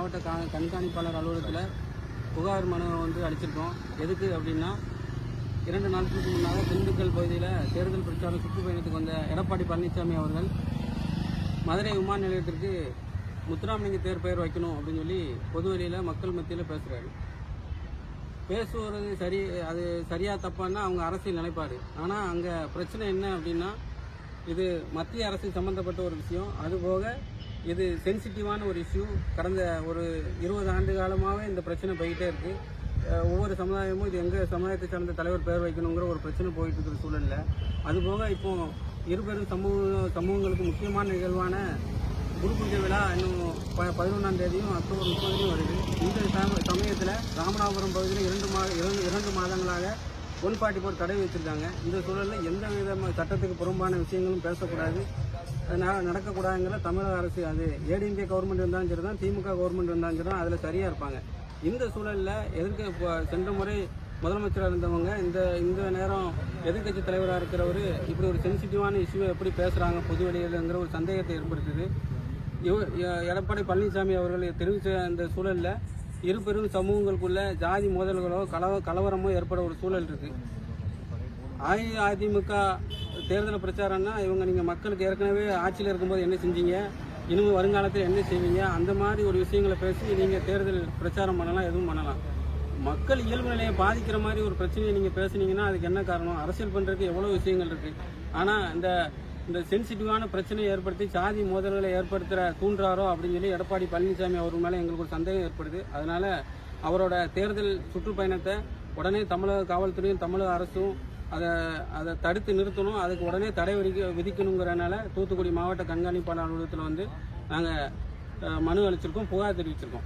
மாவட்ட கண்காணிப்பாளர் அலுவலகத்தில் புகார் மனு வந்து அளிச்சிருக்கோம். எதுக்கு அப்படின்னா, 2 நாட்களுக்கு முன்னாக திண்டுக்கல் பகுதியில் தேர்தல் பிரச்சாரம் சுற்றுப்பயணத்துக்கு வந்த எடப்பாடி பழனிசாமி அவர்கள் மதுரை விமான நிலையத்திற்கு முத்துராமலிங்க தேர் பெயர் வைக்கணும் அப்படின்னு சொல்லி பொது வெளியில் மக்கள் மத்தியில் பேசுகிறாரு. பேசுவது சரி, அது சரியா தப்பான்னா அவங்க அரசியல் நிலைப்பாடு. ஆனால் அங்கே பிரச்சனை என்ன அப்படின்னா, இது மத்திய அரசு சம்பந்தப்பட்ட ஒரு விஷயம். அதுபோக இது சென்சிட்டிவான ஒரு இஷ்யூ. கடந்த ஒரு 20 ஆண்டு காலமாகவே இந்த பிரச்சனை போயிட்டே இருக்கு. ஒவ்வொரு சமுதாயமும் இது எங்கள் சமுதாயத்தை சார்ந்த தலைவர் பெயர் வைக்கணுங்கிற ஒரு பிரச்சனை போயிட்டு இருக்கிற சூழலில், அதுபோக இப்போ இருபெரும் சமூகங்களுக்கு முக்கியமான நிகழ்வான குருபூஜை விழா இன்னும் 11ஆம் தேதியும் அக்டோபர் 30 வருது. இந்த சமயத்தில் ராமநாதபுரம் பகுதியில் 2 மாதங்களாக 144 தடை வச்சிருக்காங்க. இந்த சூழலில் எந்த வித சட்டத்துக்கு புறம்பான விஷயங்களும் பேசக்கூடாது, நடக்கக்கூடாதுங்கிற தமிழக அரசு, அது ஏடிஎம்கே கவர்மெண்ட் இருந்தாலும் சரி தான், திமுக கவர்மெண்ட் இருந்தாலும் சரி தான், அதில் சரியாக இருப்பாங்க. இந்த சூழலில் சென்ற முறை முதலமைச்சராக இருந்தவங்க இந்த நேரம் எதிர்கட்சி தலைவராக இருக்கிறவர் இப்படி ஒரு சென்சிட்டிவான இஷ்யூவை எப்படி பேசுகிறாங்க பொது வெளியிலங்கிற ஒரு சந்தேகத்தை ஏற்படுத்துது. எடப்பாடி பழனிசாமி அவர்கள் தெரிவித்த இந்த சூழலில் இரு பெரும் சமூகங்களுக்குள்ள ஜாதி மோதல்களோ கலவரமோ ஏற்பட ஒரு சூழல் இருக்கு. அதிமுக தேர்தல் பிரச்சாரம்னா நீங்கள் மக்களுக்கு ஏற்கனவே ஆட்சியில் இருக்கும்போது என்ன செஞ்சீங்க, இனிமேல் வருங்காலத்தில் என்ன செய்வீங்க, அந்த மாதிரி ஒரு விஷயங்களை பேசி நீங்கள் தேர்தல் பிரச்சாரம் பண்ணலாம், எதுவும் பண்ணலாம். மக்கள் இயல்பு நிலையை பாதிக்கிற மாதிரி ஒரு பிரச்சனையை நீங்கள் பேசுனீங்கன்னா அதுக்கு என்ன காரணம்? அரசியல் பண்ணுறதுக்கு எவ்வளோ விஷயங்கள் இருக்குது. ஆனால் இந்த சென்சிட்டிவான பிரச்சனையை ஏற்படுத்தி சாதி மோதல்களை தூண்டுறாரோ அப்படின்னு சொல்லி எடப்பாடி பழனிசாமி அவர் மேலே எங்களுக்கு ஒரு சந்தேகம் ஏற்படுது. அதனால் அவரோட தேர்தல் சுற்றுப்பயணத்தை உடனே தமிழக காவல்துறையும் தமிழக அரசும் அதை தடுத்து நிறுத்தணும், அதுக்கு உடனே தடை விதிக்கணுங்கிறனால தூத்துக்குடி மாவட்ட கண்காணிப்பாளர் அலுவலகத்தில் நாங்கள் மனு அளிச்சிருக்கோம், புகார் தெரிவிச்சிருக்கோம்.